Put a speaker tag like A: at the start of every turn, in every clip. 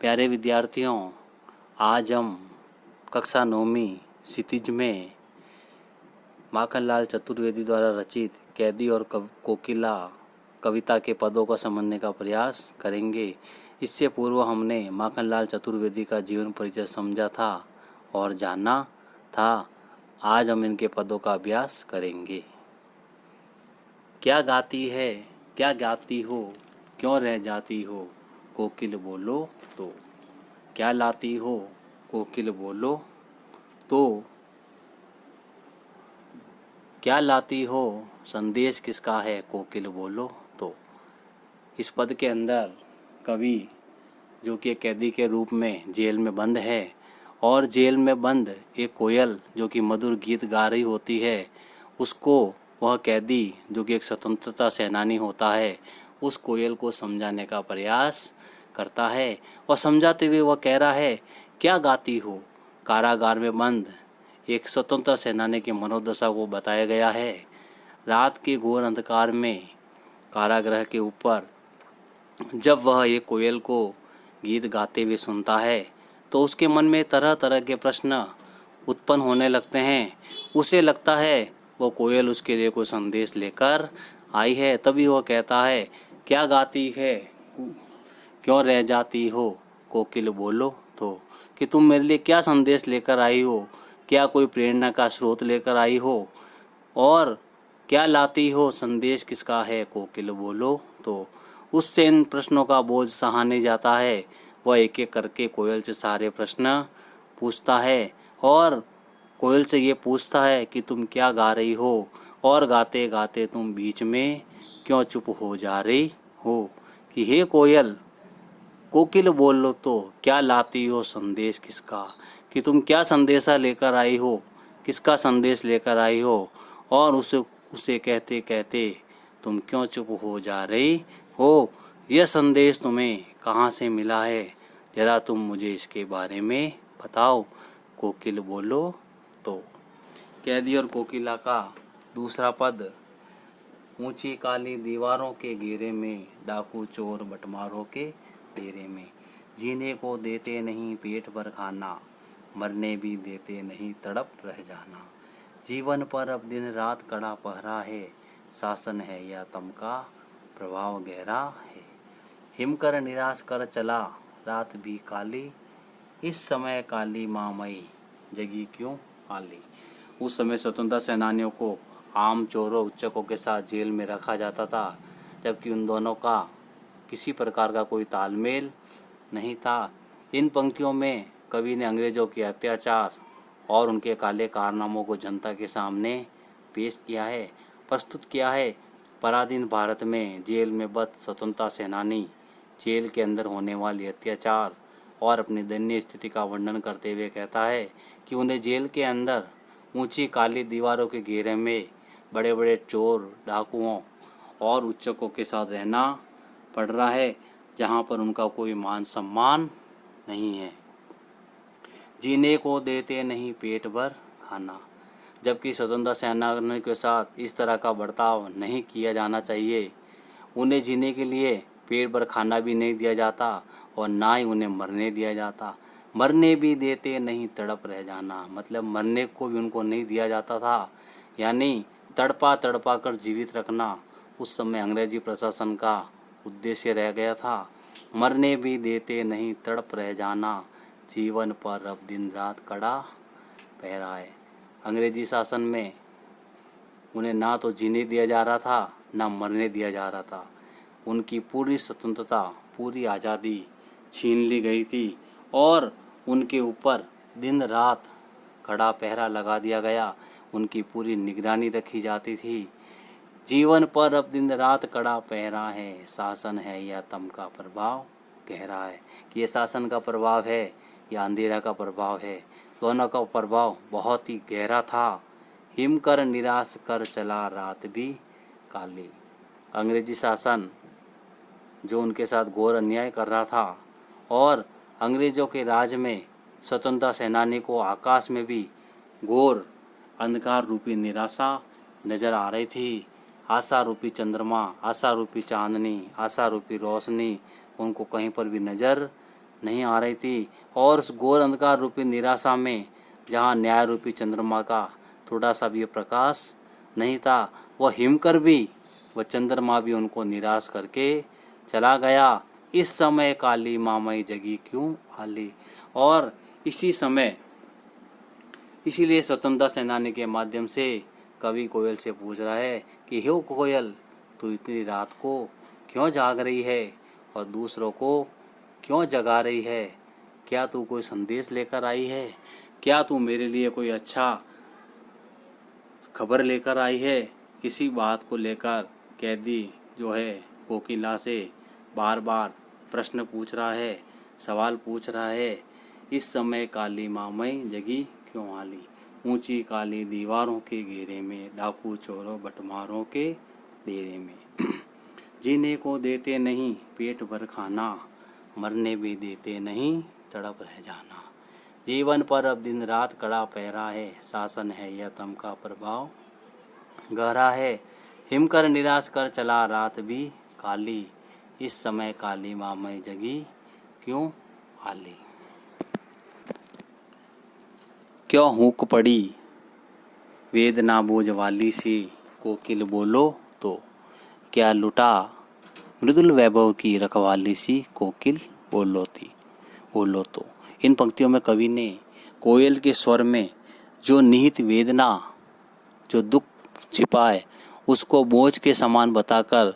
A: प्यारे विद्यार्थियों, आज हम कक्षा 9वीं क्षितिज में माखनलाल चतुर्वेदी द्वारा रचित कैदी और कोकिला कविता के पदों को समझने का प्रयास करेंगे। इससे पूर्व हमने माखनलाल चतुर्वेदी का जीवन परिचय समझा था और जाना था। आज हम इनके पदों का अभ्यास करेंगे। क्या गाती है, क्या गाती हो, क्यों रह जाती हो, कोकिल बोलो तो। क्या लाती हो, कोकिल बोलो तो। क्या लाती हो, संदेश किसका है, कोकिल बोलो तो। इस पद के अंदर कवि, जो कि कैदी के रूप में जेल में बंद है, और जेल में बंद एक कोयल जो कि मधुर गीत गा रही होती है, उसको वह कैदी जो कि एक स्वतंत्रता सेनानी होता है, उस कोयल को समझाने का प्रयास करता है। और समझाते हुए वह कह रहा है, क्या गाती हो। कारागार में बंद एक स्वतंत्रता सेनानी की मनोदशा को बताया गया है। रात के घोर अंधकार में कारागृह के ऊपर जब वह एक कोयल को गीत गाते हुए सुनता है तो उसके मन में तरह तरह के प्रश्न उत्पन्न होने लगते हैं। उसे लगता है वो कोयल उसके लिए कोई संदेश लेकर आई है। तभी वह कहता है, क्या गाती है, क्यों रह जाती हो, कोकिल बोलो तो। कि तुम मेरे लिए क्या संदेश लेकर आई हो, क्या कोई प्रेरणा का स्रोत लेकर आई हो, और क्या लाती हो, संदेश किसका है, कोकिल बोलो तो। उससे इन प्रश्नों का बोझ सहा नहीं जाता है। वह एक एक करके कोयल से सारे प्रश्न पूछता है और कोयल से ये पूछता है कि तुम क्या गा रही हो, और गाते गाते तुम बीच में क्यों चुप हो जा रही हो। कि हे कोयल, कोकिल बोल लो तो, क्या लाती हो, संदेश किसका। कि तुम क्या संदेशा लेकर आई हो, किसका संदेश लेकर आई हो, और उसे कहते कहते तुम क्यों चुप हो जा रही हो। यह संदेश तुम्हें कहाँ से मिला है, जरा तुम मुझे इसके बारे में बताओ, कोकिल बोलो तो। कैदी और कोकिला का दूसरा पद। ऊंची काली दीवारों के घेरे में, डाकू चोर बटमारों के डेरे में, जीने को देते नहीं पेट भर खाना, मरने भी देते नहीं तड़प रह जाना। जीवन पर अब दिन रात कड़ा पहरा है, शासन है या तम का प्रभाव गहरा है। हिमकर निराश कर चला रात भी काली, इस समय काली माँ मई जगी क्यों आली। उस समय स्वतंत्रता सेनानियों को आम चोरों उच्चकों के साथ जेल में रखा जाता था, जबकि उन दोनों का किसी प्रकार का कोई तालमेल नहीं था। इन पंक्तियों में कवि ने अंग्रेजों के अत्याचार और उनके काले कारनामों को जनता के सामने पेश किया है, प्रस्तुत किया है। पराधीन भारत में जेल में बंद स्वतंत्रता सेनानी जेल के अंदर होने वाले अत्याचार और अपनी दयनीय स्थिति का वर्णन करते हुए कहता है कि उन्हें जेल के अंदर ऊंची काली दीवारों के घेरे में बड़े बड़े चोर, डाकुओं और उच्चकों के साथ रहना पड़ रहा है, जहां पर उनका कोई मान सम्मान नहीं है। जीने को देते नहीं पेट भर खाना, जबकि स्वतंत्रता सेनानियों के साथ इस तरह का बर्ताव नहीं किया जाना चाहिए। उन्हें जीने के लिए पेट भर खाना भी नहीं दिया जाता और ना ही उन्हें मरने दिया जाता। मरने भी देते नहीं तड़प रह जाना, मतलब मरने को भी उनको नहीं दिया जाता था, यानी तड़पा तड़पा कर जीवित रखना उस समय अंग्रेजी प्रशासन का उद्देश्य रह गया था। मरने भी देते नहीं तड़प रह जाना, जीवन पर अब दिन रात कड़ा पहरा है। अंग्रेजी शासन में उन्हें ना तो जीने दिया जा रहा था, ना मरने दिया जा रहा था। उनकी पूरी स्वतंत्रता, पूरी आज़ादी छीन ली गई थी और उनके ऊपर दिन रात कड़ा पहरा लगा दिया गया। उनकी पूरी निगरानी रखी जाती थी। जीवन पर अब दिन रात कड़ा पहरा है, शासन है या तम का प्रभाव गहरा है। कि ये शासन का प्रभाव है या अंधेरा का प्रभाव है, दोनों का प्रभाव बहुत ही गहरा था। हिम कर निराश कर चला रात भी काली। अंग्रेजी शासन जो उनके साथ घोर अन्याय कर रहा था, और अंग्रेज़ों के राज में स्वतंत्रता सेनानी को आकाश में भी घोर अंधकार रूपी निराशा नज़र आ रही थी। आशा रूपी चंद्रमा, आशा रूपी चांदनी, आशा रूपी रोशनी उनको कहीं पर भी नज़र नहीं आ रही थी, और उस घोर अंधकार रूपी निराशा में जहाँ न्याय रूपी चंद्रमा का थोड़ा सा भी प्रकाश नहीं था, वह हिमकर भी, वह चंद्रमा भी उनको निराश करके चला गया। इस समय काली मामई जगी क्यों आली। और इसी समय, इसीलिए स्वतंत्रता सेनानी के माध्यम से कवि कोयल से पूछ रहा है कि हे कोयल, तू इतनी रात को क्यों जाग रही है और दूसरों को क्यों जगा रही है? क्या तू कोई संदेश लेकर आई है? क्या तू मेरे लिए कोई अच्छा खबर लेकर आई है? इसी बात को लेकर कैदी जो है कोकिला से बार बार प्रश्न पूछ रहा है, सवाल पूछ रहा है। इस समय काली मामई जगी क्यों आली। ऊंची काली दीवारों के घेरे में, डाकू चोरों बटमारों के डेरे में, जीने को देते नहीं पेट भर खाना, मरने भी देते नहीं तड़प रह जाना। जीवन पर अब दिन रात कड़ा पहरा है, शासन है यह तम का प्रभाव गहरा है। हिमकर निराश कर चला रात भी काली, इस समय काली मामई जगी क्यों आली। क्यों हुक पड़ी वेदना बोझ वाली सी, कोकिल बोलो तो क्या लुटा मृदुल वैभव की रखवाली सी, कोकिल बोलो तो। इन पंक्तियों में कवि ने कोयल के स्वर में जो निहित वेदना, जो दुख छिपा है, उसको बोझ के समान बताकर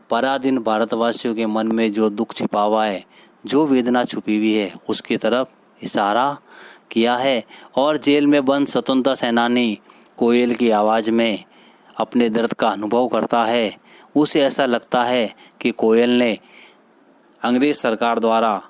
A: पराधीन भारतवासियों के मन में जो दुख छिपा हुआ है, जो वेदना छुपी हुई है, उसकी तरफ इशारा किया है। और जेल में बंद स्वतंत्रता सेनानी कोयल की आवाज़ में अपने दर्द का अनुभव करता है। उसे ऐसा लगता है कि कोयल ने अंग्रेज सरकार द्वारा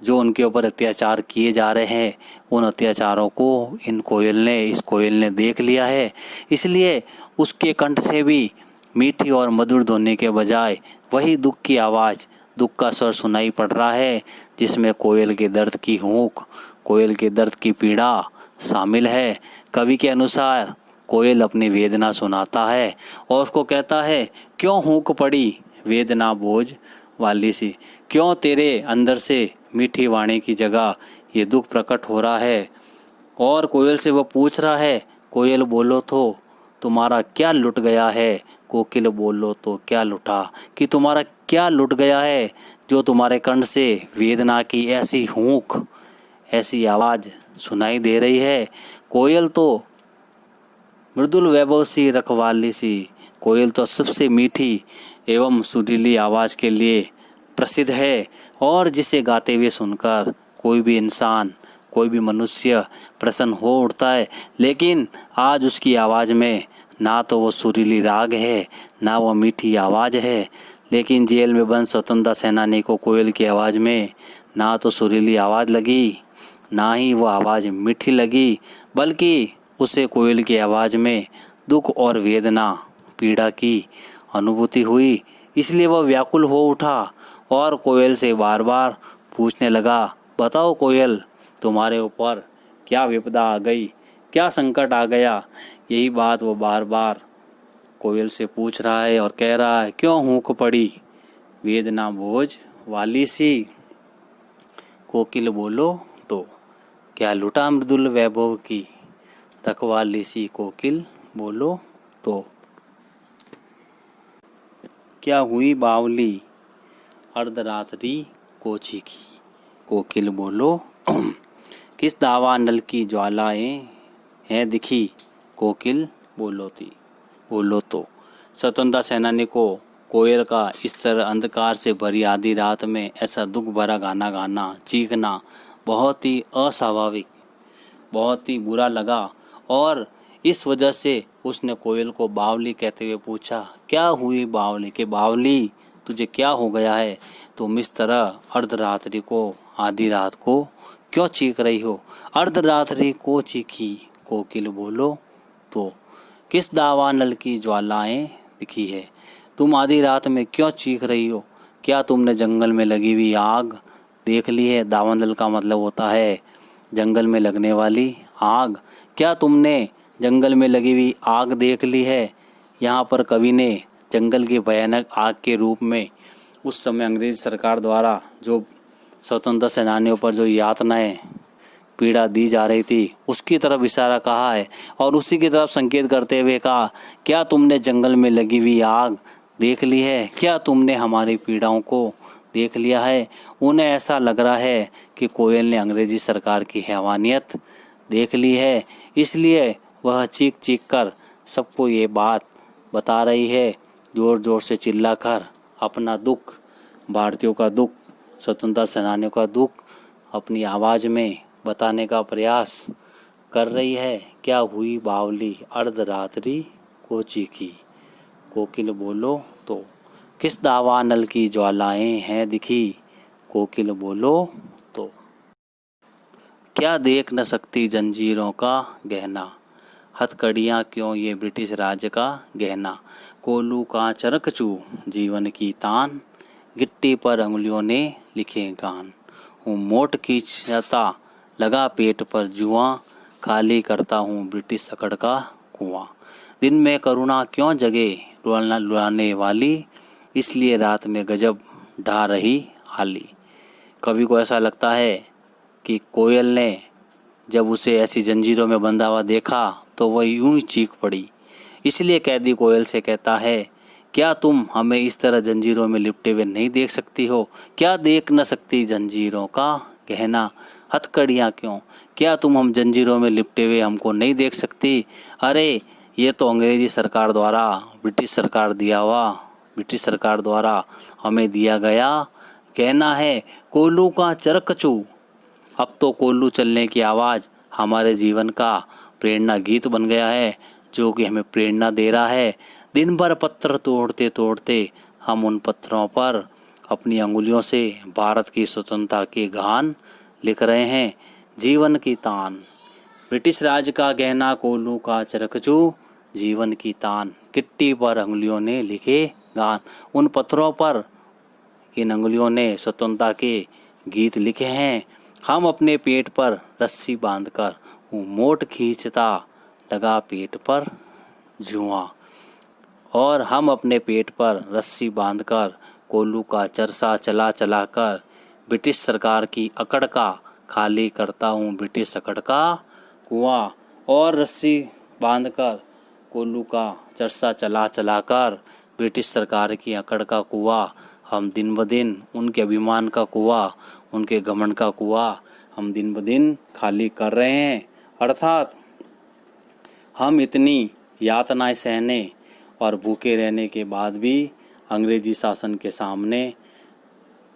A: जो उनके ऊपर अत्याचार किए जा रहे हैं, उन अत्याचारों को इस कोयल ने देख लिया है। इसलिए उसके कंठ से भी मीठी और मधुर ध्वनि के बजाय वही दुख की आवाज़, दुख का स्वर सुनाई पड़ रहा है, जिसमें कोयल के दर्द की हूक, कोयल के दर्द की पीड़ा शामिल है। कवि के अनुसार कोयल अपनी वेदना सुनाता है और उसको कहता है, क्यों हूक पड़ी वेदना बोझ वाली सी, क्यों तेरे अंदर से मीठी वाणी की जगह ये दुख प्रकट हो रहा है। और कोयल से वो पूछ रहा है, कोयल बोलो तो तुम्हारा क्या लुट गया है, कोकिल बोलो तो क्या लुटा, कि तुम्हारा क्या लुट गया है जो तुम्हारे कंठ से वेदना की ऐसी हूक, ऐसी आवाज़ सुनाई दे रही है। कोयल तो मृदुल वैभव सी रखवाली सी, कोयल तो सबसे मीठी एवं सुरीली आवाज़ के लिए प्रसिद्ध है, और जिसे गाते हुए सुनकर कोई भी इंसान, कोई भी मनुष्य प्रसन्न हो उठता है। लेकिन आज उसकी आवाज़ में ना तो वो सुरीली राग है, ना वो मीठी आवाज़ है। लेकिन जेल में बंद स्वतंत्रता सेनानी को कोयल की आवाज़ में ना तो सुरीली आवाज़ लगी, ना ही वो आवाज़ मीठी लगी, बल्कि उसे कोयल की आवाज़ में दुख और वेदना, पीड़ा की अनुभूति हुई। इसलिए वह व्याकुल हो उठा और कोयल से बार बार पूछने लगा, बताओ कोयल, तुम्हारे ऊपर क्या विपदा आ गई, क्या संकट आ गया। यही बात वो बार बार कोयल से पूछ रहा है और कह रहा है, क्यों हूक पड़ी वेदना बोझ वाली सी, कोकिल बोलो तो क्या लुटा मृदुल वैभव की रखवाली सी, कोकिल बोलो तो क्या हुई बावली अर्धरात्रि को चीखी, कोकिल बोलो किस दावा नल की ज्वालाएं हैं दिखी, कोकिल बोलो तो। स्वतंत्रता सेनानी को कोयल का इस तरह अंधकार से भरी आधी रात में ऐसा दुख भरा गाना गाना, चीखना बहुत ही अस्वाभाविक, बहुत ही बुरा लगा। और इस वजह से उसने कोयल को बावली कहते हुए पूछा, क्या हुई बावली, के बावली तुझे क्या हो गया है, तुम इस तरह अर्धरात्रि को, आधी रात को क्यों चीख रही हो। अर्धरात्रि को चीखी, कोकिल बोलो तो किस दावा नल की ज्वालाएं दिखी है, तुम आधी रात में क्यों चीख रही हो। क्या तुमने जंगल में लगी हुई आग देख ली है। दावानल का मतलब होता है जंगल में लगने वाली आग। क्या तुमने जंगल में लगी हुई आग देख ली है। यहाँ पर कवि ने जंगल की भयानक आग के रूप में उस समय अंग्रेज सरकार द्वारा जो स्वतंत्रता सेनानियों पर जो यातनाएं पीड़ा दी जा रही थी उसकी तरफ इशारा कहा है और उसी की तरफ संकेत करते हुए कहा, क्या तुमने जंगल में लगी हुई आग देख ली है? क्या तुमने हमारी पीड़ाओं को देख लिया है? उन्हें ऐसा लग रहा है कि कोयल ने अंग्रेजी सरकार की हैवानियत देख ली है, इसलिए वह चीख चीख कर सबको ये बात बता रही है, ज़ोर ज़ोर से चिल्लाकर अपना दुख, भारतीयों का दुख, स्वतंत्रता सेनानियों का दुख अपनी आवाज़ में बताने का प्रयास कर रही है। क्या हुई बावली अर्धरात्रि को चीखी, कोकिल बोलो तो किस दावानल की ज्वालाएं हैं दिखी, कोकिल बोलो तो क्या देख न सकती जंजीरों का गहना, हथकड़ियाँ क्यों ये ब्रिटिश राज का गहना, कोल्लू का चरकचू जीवन की तान, गिट्टी पर अंगुलियों ने लिखे गान, हूँ मोट खींचता लगा पेट पर जुआं, खाली करता हूँ ब्रिटिश अकड़ का कुआं, दिन में करुणा क्यों जगे रुलाने वाली, इसलिए रात में गजब ढा रही आली। कवि को ऐसा लगता है कि कोयल ने जब उसे ऐसी जंजीरों में बंधा हुआ देखा तो वह यूं ही चीख पड़ी। इसलिए कैदी कोयल से कहता है, क्या तुम हमें इस तरह जंजीरों में लिपटे हुए नहीं देख सकती हो? क्या देख न सकती जंजीरों का गहना, हथकड़ियाँ क्यों, क्या तुम हम जंजीरों में लिपटे हुए हमको नहीं देख सकती? अरे ये तो अंग्रेजी सरकार द्वारा, ब्रिटिश सरकार द्वारा हमें दिया गया कहना है, कोल्लू का चरकचू। अब तो कोल्लू चलने की आवाज़ हमारे जीवन का प्रेरणा गीत बन गया है, जो कि हमें प्रेरणा दे रहा है। दिन भर पत्थर तोड़ते तोड़ते हम उन पत्थरों पर अपनी अंगुलियों से भारत की स्वतंत्रता के गान लिख रहे हैं। जीवन की तान, ब्रिटिश राज का गहना कोल्लू का चरकचू, जीवन की तान, गिट्टी पर अंगुलियों ने लिखे गान। उन पत्थरों पर इन अंगुलियों ने स्वतंत्रता के गीत लिखे हैं। हम अपने पेट पर रस्सी बांधकर मोट खींचता लगा पेट पर जुआं, और हम अपने पेट पर रस्सी बांधकर कोल्लू का चरसा चला चला कर ब्रिटिश सरकार की अकड़ का खाली करता हूँ ब्रिटिश अकड़ का कुआं। और रस्सी बांधकर कोल्लू का चरसा चला चला कर ब्रिटिश सरकार की अकड़ का कुआं हम दिन ब दिन, उनके अभिमान का कुआं, उनके घमंड का कुआं हम दिन ब दिन खाली कर रहे हैं। अर्थात हम इतनी यातनाएं सहने और भूखे रहने के बाद भी अंग्रेजी शासन के सामने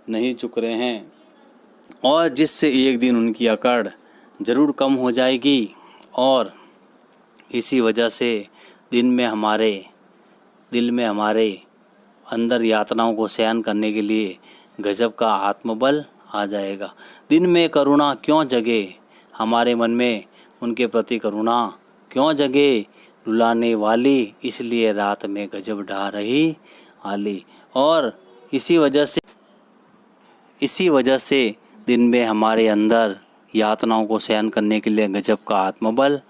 A: नहीं झुक रहे हैं, और जिससे एक दिन उनकी अकड़ ज़रूर कम हो जाएगी। और इसी वजह से दिल में हमारे अंदर यातनाओं को सहन करने के लिए गजब का आत्मबल आ जाएगा। दिन में करुणा क्यों जगे हमारे मन में, उनके प्रति करुणा क्यों जगे रुलाने वाली, इसलिए रात में गजब ढा रही आली। और इसी वजह से दिन में हमारे अंदर यातनाओं को सहन करने के लिए गजब का आत्मबल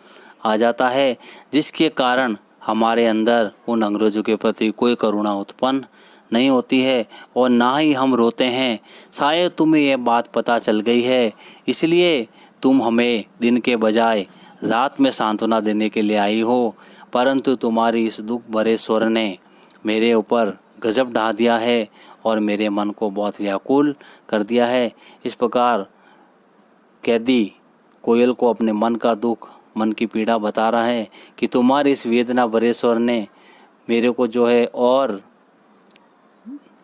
A: आ जाता है, जिसके कारण हमारे अंदर उन अंग्रेज़ों के प्रति कोई करुणा उत्पन्न नहीं होती है और ना ही हम रोते हैं। शायद तुम्हें यह बात पता चल गई है, इसलिए तुम हमें दिन के बजाय रात में सांत्वना देने के लिए आई हो, परंतु तुम्हारी इस दुख भरे स्वर ने मेरे ऊपर गजब ढा दिया है और मेरे मन को बहुत व्याकुल कर दिया है। इस प्रकार कैदी कोयल को अपने मन का दुख, मन की पीड़ा बता रहा है कि तुम्हारी इस वेदना भरे स्वर ने मेरे को जो है और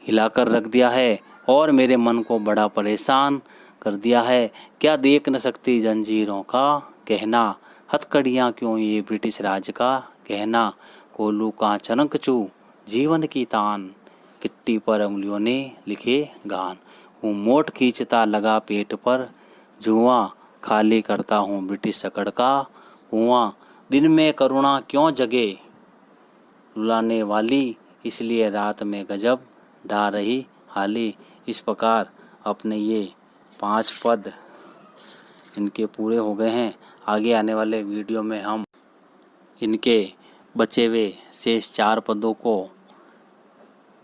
A: हिलाकर रख दिया है और मेरे मन को बड़ा परेशान कर दिया है। क्या देख न सकती जंजीरों का कहना, हथकड़ियाँ क्यों ये ब्रिटिश राज का गहना, कोल्लू का चरकचू जीवन की तान, गिट्टी पर उंगलियों ने लिखे गान, हूँ मोट खींचता लगा पेट पर जुआं, खाली करता हूँ ब्रिटिश अकड़ का कुआं। दिन में करुणा क्यों जगे रुलाने वाली, इसलिए रात में गजब ढा रही हाली। इस प्रकार अपने ये 5 पद इनके पूरे हो गए हैं। आगे आने वाले वीडियो में हम इनके बचे हुए शेष 4 पदों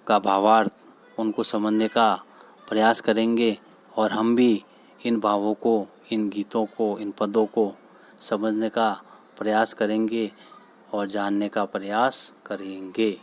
A: का भावार्थ उनको समझने का प्रयास करेंगे। और हम भी इन भावों को, इन गीतों को, इन पदों को समझने का प्रयास करेंगे और जानने का प्रयास करेंगे।